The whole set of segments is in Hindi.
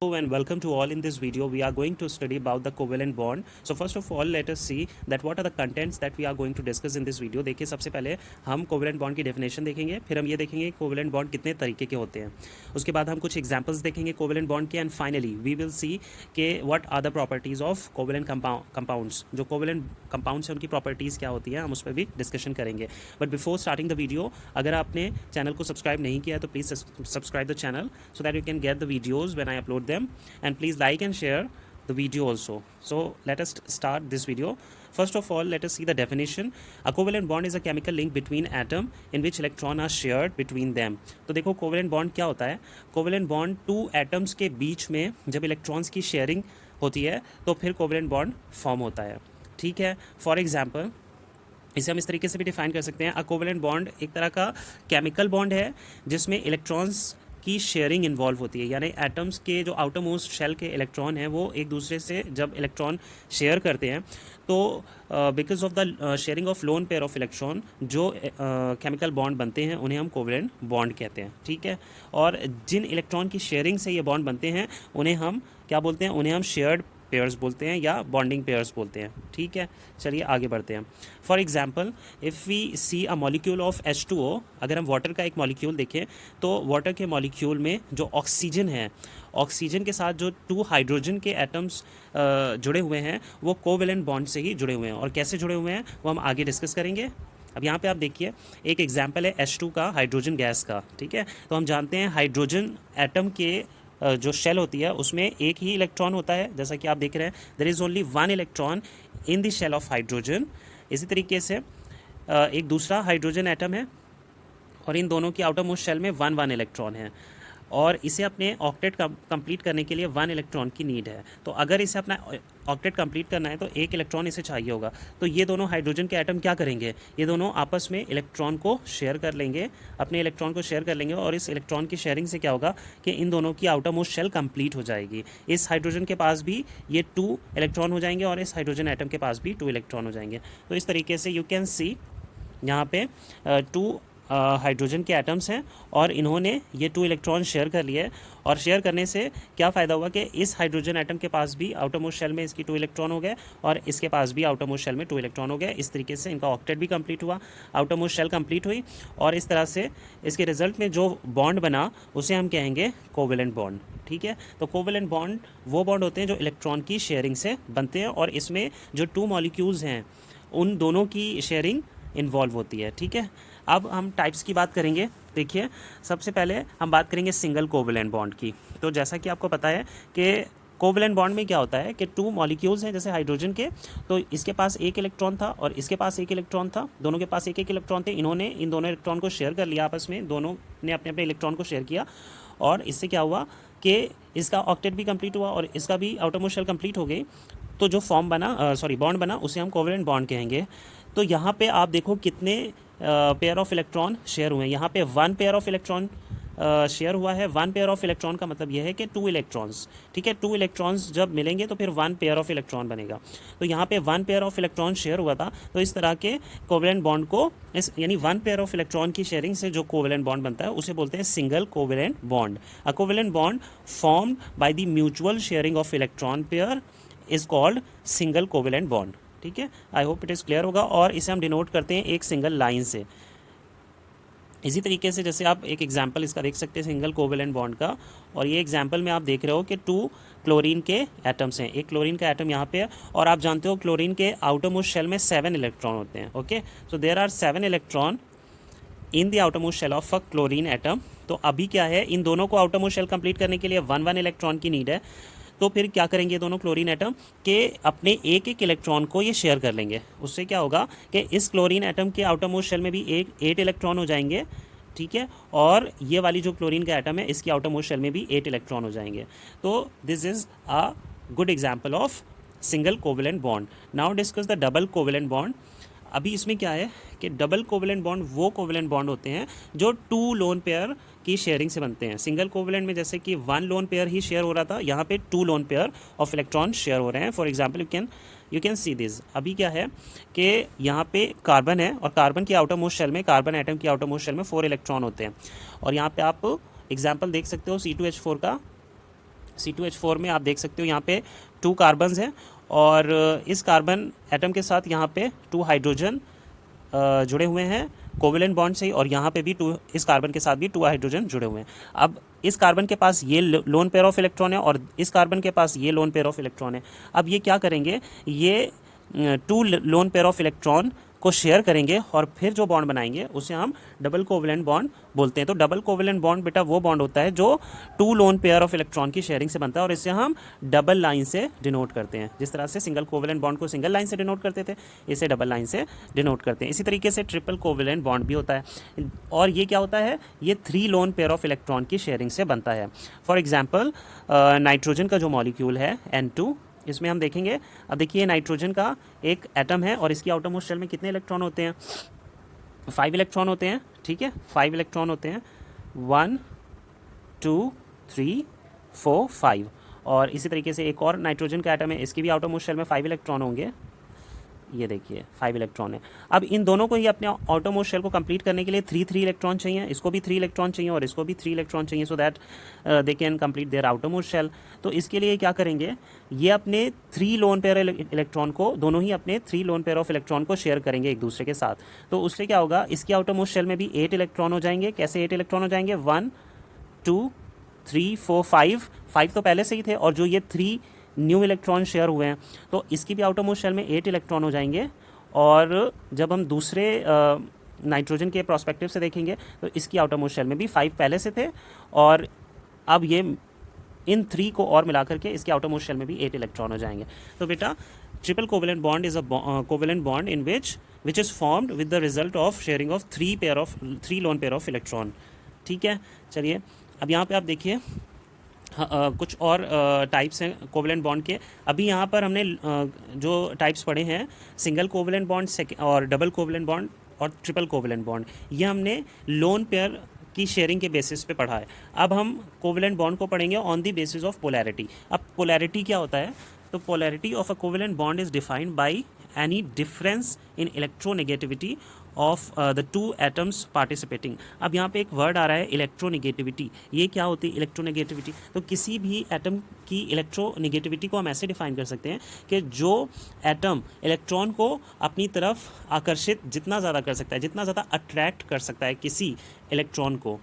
Hello and welcome to all. In this video we are going to study about the covalent bond. So first of all let us see that what are the contents that we are going to discuss in this video. देखिए सबसे पहले हम कोवेलेंट बॉन्ड की डेफिनेशन देखेंगे, फिर हम ये देखेंगे कोवेलेंट बॉन्ड कितने तरीके के होते हैं, उसके बाद हम कुछ एग्जांपल्स देखेंगे कोवेलेंट बॉन्ड के, and finally we will see के what are the properties of covalent compounds. जो कोवेलेंट कंपाउंड्स हैं उनकी प्रॉपर्टीज़ क्या होती है हम उस पर भी डिस्कशन करेंगे. But before starting the video, अगर आपने चैनल को सब्सक्राइब नहीं किया है तो please subscribe the channel so that you can get the videos when I upload them, and please like and share the video also. So let us start this video. First of all, let us see the definition. A covalent bond is a chemical link between atom in which electron are shared between them. तो देखो covalent bond क्या होता है. covalent bond two atoms के बीच में जब electrons की sharing होती है तो फिर covalent bond form होता है. ठीक है. For example, इसे हम इस तरीके से भी डिफाइन कर सकते हैं. अ कोवेलेंट बॉन्ड एक तरह का केमिकल बॉन्ड है जिसमें इलेक्ट्रॉन्स की शेयरिंग इन्वॉल्व होती है, यानी एटम्स के जो आउटर मोस्ट शेल के इलेक्ट्रॉन हैं वो एक दूसरे से जब इलेक्ट्रॉन शेयर करते हैं तो because of the sharing of loan pair of electron जो केमिकल बॉन्ड बनते हैं उन्हें हम कोवेलेंट बॉन्ड कहते हैं. ठीक है. और जिन इलेक्ट्रॉन की शेयरिंग से ये बॉन्ड बनते हैं उन्हें हम क्या बोलते हैं, उन्हें हम शेयर्ड पेयर्स बोलते हैं या बॉन्डिंग पेयर्स बोलते हैं. ठीक है. चलिए आगे बढ़ते हैं. For example if we see a molecule of H2O, अगर हम वाटर का एक मॉलिक्यूल देखें तो वाटर के मॉलिक्यूल में जो ऑक्सीजन है, ऑक्सीजन के साथ जो टू हाइड्रोजन के एटम्स जुड़े हुए हैं वो कोवेलेंट बॉन्ड से ही जुड़े हुए हैं. और कैसे जुड़े हुए हैं वो हम आगे डिस्कस करेंगे. अब यहाँ पे आप देखिए एक एग्जाम्पल है H2 का, हाइड्रोजन गैस का. ठीक है. तो हम जानते हैं हाइड्रोजन एटम के जो शेल होती है उसमें एक ही इलेक्ट्रॉन होता है, जैसा कि आप देख रहे हैं there is only one electron in the shell of hydrogen. इसी तरीके से एक दूसरा हाइड्रोजन एटम है और इन दोनों की आउटर मोस्ट शेल में वन वन इलेक्ट्रॉन है और इसे अपने ऑक्टेट कंप्लीट करने के लिए वन इलेक्ट्रॉन की नीड है. तो अगर इसे अपना ऑक्टेट कंप्लीट करना है तो एक इलेक्ट्रॉन इसे चाहिए होगा. तो ये दोनों हाइड्रोजन के एटम क्या करेंगे, ये दोनों आपस में इलेक्ट्रॉन को शेयर कर लेंगे, अपने इलेक्ट्रॉन को शेयर कर लेंगे और इस इलेक्ट्रॉन की शेयरिंग से क्या होगा कि इन दोनों की आउटर मोस्ट शेल कंप्लीट हो जाएगी. इस हाइड्रोजन के पास भी ये टू इलेक्ट्रॉन हो जाएंगे और इस हाइड्रोजन एटम के पास भी टू इलेक्ट्रॉन हो जाएंगे. तो इस तरीके से यू कैन सी यहाँ पे टू हाइड्रोजन के एटम्स हैं और इन्होंने ये टू इलेक्ट्रॉन शेयर कर लिए. और शेयर करने से क्या फ़ायदा हुआ कि इस हाइड्रोजन एटम के पास भी आउटर मोस्ट शेल में इसकी टू इलेक्ट्रॉन हो गए और इसके पास भी आउटर मोस्ट शेल में टू इलेक्ट्रॉन हो गए. इस तरीके से इनका ऑक्टेट भी कंप्लीट हुआ, आउटर मोस्ट शेल कंप्लीट हुई और इस तरह से इसके रिजल्ट में जो बॉन्ड बना उसे हम कहेंगे कोवेलेंट बॉन्ड. ठीक है. तो कोवेलेंट बॉन्ड वो बॉन्ड होते हैं जो इलेक्ट्रॉन की शेयरिंग से बनते हैं और इसमें जो टू मॉलिक्यूल्स हैं उन दोनों की शेयरिंग इन्वॉल्व होती है. ठीक है. अब हम टाइप्स की बात करेंगे. देखिए सबसे पहले हम बात करेंगे सिंगल कोवेलेंट बॉन्ड की. तो जैसा कि आपको पता है कि कोवेलेंट बॉन्ड में क्या होता है कि टू मॉलिक्यूल्स हैं जैसे हाइड्रोजन के, तो इसके पास एक इलेक्ट्रॉन था और इसके पास एक इलेक्ट्रॉन था, दोनों के पास एक एक इलेक्ट्रॉन थे. इन्होंने इन दोनों इलेक्ट्रॉन को शेयर कर लिया आपस में, दोनों ने अपने अपने इलेक्ट्रॉन को शेयर किया और इससे क्या हुआ कि इसका ऑक्टेट भी कंप्लीट हुआ और इसका भी आउटर मोस्ट शेल कंप्लीट हो गई. तो जो फॉर्म बना बॉन्ड बना उसे हम कोवेलेंट बॉन्ड कहेंगे. तो यहाँ पे आप देखो कितने पेयर ऑफ इलेक्ट्रॉन शेयर हुए हैं. यहाँ पे one pair of electron share हुआ है. वन पेयर ऑफ इलेक्ट्रॉन का मतलब यह है कि टू इलेक्ट्रॉन्स. ठीक है. टू इलेक्ट्रॉन्स जब मिलेंगे तो फिर वन पेयर ऑफ इलेक्ट्रॉन बनेगा. तो यहाँ पे one pair of electron share हुआ था. तो इस तरह के कोवेलेंट बॉन्ड को यानी वन पेयर ऑफ इलेक्ट्रॉन की शेयरिंग से जो कोवेलेंट बॉन्ड बनता है उसे बोलते हैं single covalent bond. A covalent bond formed by the mutual sharing of electron pair is called single covalent bond. ठीक है. I hope it is clear होगा. और इसे हम डिनोट करते हैं एक सिंगल लाइन से. इसी तरीके से जैसे आप एक एग्जांपल इसका देख सकते हैं सिंगल कोवेलेंट बॉन्ड का. और ये एग्जांपल में आप देख रहे हो कि टू क्लोरीन के एटम्स हैं. एक क्लोरीन का एटम यहाँ पे है और आप जानते हो क्लोरीन के आउटर मोस्ट शेल में 7 इलेक्ट्रॉन होते हैं. Okay. So there are 7 electron in the outermost shell of a chlorine atom. तो अभी क्या है, इन दोनों को आउटर मोस्ट शेल कंप्लीट करने के लिए वन वन इलेक्ट्रॉन की नीड है. तो फिर क्या करेंगे दोनों क्लोरीन एटम के अपने एक एक इलेक्ट्रॉन को ये शेयर कर लेंगे. उससे क्या होगा कि इस क्लोरीन एटम के आउटर मोस्ट शेल में भी एक 8 इलेक्ट्रॉन हो जाएंगे. ठीक है. और ये वाली जो क्लोरीन का एटम है इसकी आउटर मोस्ट शेल में भी 8 इलेक्ट्रॉन हो जाएंगे. तो this is a good example of single covalent bond. Now discuss the double covalent bond. अभी इसमें क्या है कि डबल कोवेलेंट बॉन्ड वो कोवेलेंट बॉन्ड होते हैं जो टू लोन पेयर की शेयरिंग से बनते हैं. सिंगल कोवेलेंट में जैसे कि वन लोन पेयर ही शेयर हो रहा था, यहाँ पे two lone pair of electron share हो रहे हैं. For example you can see this. अभी क्या है कि यहाँ पे कार्बन है और कार्बन की आउटर मोस्ट शेल में, कार्बन एटम की आउटर मोस्ट शेल में 4 इलेक्ट्रॉन होते हैं. और यहाँ पे आप एग्जाम्पल देख सकते हो C2H4 का. C2H4 में आप देख सकते हो यहाँ पे 2 कार्बन्स हैं और इस कार्बन एटम के साथ यहाँ पे 2 हाइड्रोजन जुड़े हुए हैं कोवेलेंट बॉन्ड से, और यहाँ पे भी इस कार्बन के साथ भी 2 हाइड्रोजन जुड़े हुए हैं। अब इस कार्बन के पास ये लोन पेयर ऑफ इलेक्ट्रॉन है और इस कार्बन के पास ये लोन पेयर ऑफ इलेक्ट्रॉन है। अब ये क्या करेंगे, ये 2 लोन पेयर ऑफ इलेक्ट्रॉन को शेयर करेंगे और फिर जो बॉन्ड बनाएंगे उसे हम डबल कोवेलेंट बॉन्ड बोलते हैं। तो डबल कोवेलेंट बॉन्ड बेटा वो बॉन्ड होता है जो 2 लोन पेयर ऑफ इलेक्ट्रॉन की शेयरिंग से बनता है और इसे हम डबल लाइन से डिनोट करते हैं। जिस तरह से सिंगल कोवेलेंट बॉन्ड को सिंगल लाइन से डिनोट करते थे, इसे डबल लाइन से डिनोट करते हैं। इसी तरीके से ट्रिपल कोवेलेंट बॉन्ड भी होता है और ये क्या होता है, ये 3 लोन पेयर ऑफ इलेक्ट्रॉन की शेयरिंग से बनता है। फॉर एग्जाम्पल नाइट्रोजन का जो मॉलिक्यूल है N2, इसमें हम देखेंगे। अब देखिए नाइट्रोजन का एक एटम है और इसकी आउटर मोस्ट शेल में कितने इलेक्ट्रॉन होते हैं, 5 इलेक्ट्रॉन होते हैं। ठीक है, 5 इलेक्ट्रॉन होते हैं, 1 2 3 4 5। और इसी तरीके से एक और नाइट्रोजन का एटम है, इसकी भी आउटर मोस्ट शेल में 5 इलेक्ट्रॉन होंगे। ये देखिए 5 इलेक्ट्रॉन है। अब इन दोनों को ही अपने आउटर मोस्ट शेल को कंप्लीट करने के लिए 3 इलेक्ट्रॉन चाहिए, इसको भी 3 इलेक्ट्रॉन चाहिए और इसको भी 3 इलेक्ट्रॉन चाहिए, so that they can complete their outermost shell. तो इसके लिए क्या करेंगे, ये अपने 3 लोन पेयर इलेक्ट्रॉन को, दोनों ही अपने 3 लोन पेयर ऑफ इलेक्ट्रॉन को शेयर करेंगे एक दूसरे के साथ। तो उससे क्या होगा, इसकी आउटर मोस्ट शेल में भी 8 इलेक्ट्रॉन हो जाएंगे। कैसे 8 इलेक्ट्रॉन हो जाएंगे, 1 2 3 4 5 तो पहले से ही थे और जो ये 3 न्यू इलेक्ट्रॉन शेयर हुए हैं तो इसकी भी आउटर मोस्ट शेल में 8 इलेक्ट्रॉन हो जाएंगे। और जब हम दूसरे नाइट्रोजन के प्रोस्पेक्टिव से देखेंगे तो इसकी आउटर मोस्ट शेल में भी 5 पहले से थे और अब ये इन 3 को और मिलाकर के इसके आउटर मोस्ट शेल में भी 8 इलेक्ट्रॉन हो जाएंगे। तो बेटा triple covalent bond is a covalent bond in which is formed with the result of sharing of 3 loan pair of electron. ठीक है, चलिए अब यहाँ पे आप देखिए कुछ और टाइप्स हैं कोवेलेंट बॉन्ड के। अभी यहाँ पर हमने जो टाइप्स पढ़े हैं, सिंगल कोवेलेंट बॉन्ड और डबल कोवेलेंट बॉन्ड और ट्रिपल कोवेलेंट बॉन्ड, ये हमने लोन पेयर की शेयरिंग के बेसिस पे पढ़ा है। अब हम कोवेलेंट बॉन्ड को पढ़ेंगे on the basis of polarity. अब पोलैरिटी क्या होता है, तो polarity of a covalent bond is defined by any difference in electronegativity of the 2 atoms participating. अब यहाँ पे एक वर्ड आ रहा है इलेक्ट्रोनेगेटिविटी। ये क्या होती है इलेक्ट्रोनेगेटिविटी, तो किसी भी एटम की इलेक्ट्रोनेगेटिविटी को हम ऐसे डिफाइन कर सकते हैं कि जो एटम इलेक्ट्रॉन को अपनी तरफ आकर्षित जितना ज़्यादा कर सकता है, जितना ज़्यादा अट्रैक्ट कर सकता है किसी इलेक्ट्रॉन को,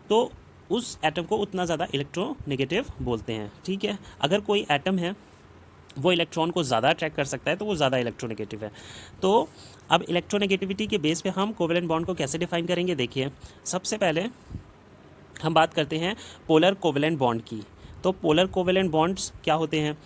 तो उस एटम को उतना ज़्यादा इलेक्ट्रोनेगेटिव बोलते हैं। ठीक है, अगर कोई एटम है वो इलेक्ट्रॉन को ज़्यादा अट्रैक्ट कर सकता है तो वो ज़्यादा इलेक्ट्रोनेगेटिव है। तो अब इलेक्ट्रोनेगेटिविटी के बेस पे हम कोवेलेंट बॉन्ड को कैसे डिफाइन करेंगे, देखिए सबसे पहले हम बात करते हैं पोलर कोवेलेंट बॉन्ड की। तो पोलर कोवेलेंट बॉन्ड्स क्या होते हैं,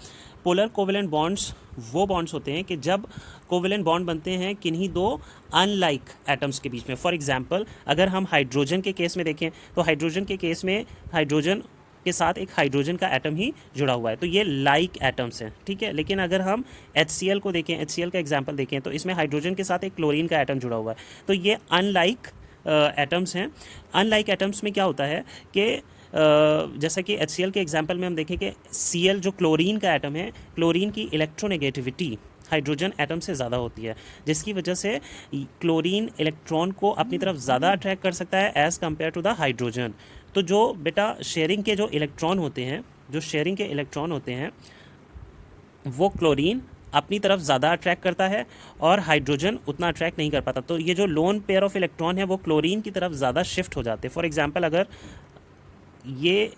पोलर कोवेलेंट बॉन्ड्स वो बॉन्ड्स होते हैं कि जब कोवेलेंट बॉन्ड बनते हैं किन्हीं 2 अनलाइक एटम्स के बीच में। फॉर एग्जांपल अगर हम हाइड्रोजन के केस में देखें तो हाइड्रोजन के केस में हाइड्रोजन के साथ एक हाइड्रोजन का एटम ही जुड़ा हुआ है, तो ये लाइक एटम्स हैं। ठीक है, लेकिन अगर हम HCl को देखें, HCl का एग्जांपल देखें, तो इसमें हाइड्रोजन के साथ एक क्लोरीन का एटम जुड़ा हुआ है, तो ये अनलाइक एटम्स हैं। अनलाइक एटम्स में क्या होता है कि जैसा कि HCl के एग्जांपल में हम देखें कि Cl जो क्लोरीन का एटम है, क्लोरीन की इलेक्ट्रोनेगेटिविटी हाइड्रोजन एटम से ज़्यादा होती है, जिसकी वजह से क्लोरीन इलेक्ट्रॉन को अपनी तरफ ज़्यादा अट्रैक्ट कर सकता है as compare to the hydrogen. तो जो बेटा शेयरिंग के जो इलेक्ट्रॉन होते हैं, जो शेयरिंग के इलेक्ट्रॉन होते हैं वो क्लोरीन अपनी तरफ ज़्यादा अट्रैक्ट करता है और हाइड्रोजन उतना अट्रैक्ट नहीं कर पाता। तो ये जो लोन पेयर ऑफ इलेक्ट्रॉन है वो क्लोरीन की तरफ ज़्यादा शिफ्ट हो जाते हैं। फॉर एग्जांपल अगर ये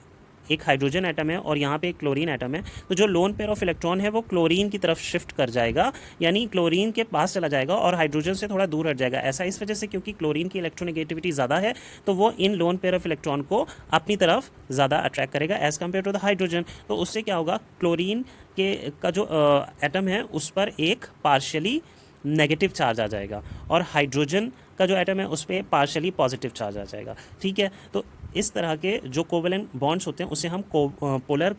एक हाइड्रोजन एटम है और यहाँ पे एक क्लोरीन एटम है, तो जो लोन पेयर ऑफ इलेक्ट्रॉन है वो क्लोरीन की तरफ शिफ्ट कर जाएगा, यानी क्लोरीन के पास चला जाएगा और हाइड्रोजन से थोड़ा दूर हट जाएगा। ऐसा इस वजह से क्योंकि क्लोरीन की इलेक्ट्रोनेगेटिविटी ज़्यादा है, तो वो इन लोन पेयर ऑफ इलेक्ट्रॉन को अपनी तरफ ज़्यादा अट्रैक्ट करेगा as compare to the hydrogen. तो उससे क्या होगा, क्लोरीन के का जो एटम है उस पर एक पार्शियली नेगेटिव चार्ज आ जाएगा और हाइड्रोजन का जो एटम है उस पर पार्शियली पॉजिटिव चार्ज आ जाएगा। ठीक है, तो इस तरह के जो कोवेलेंट बॉन्ड्स होते हैं उसे हम पोलर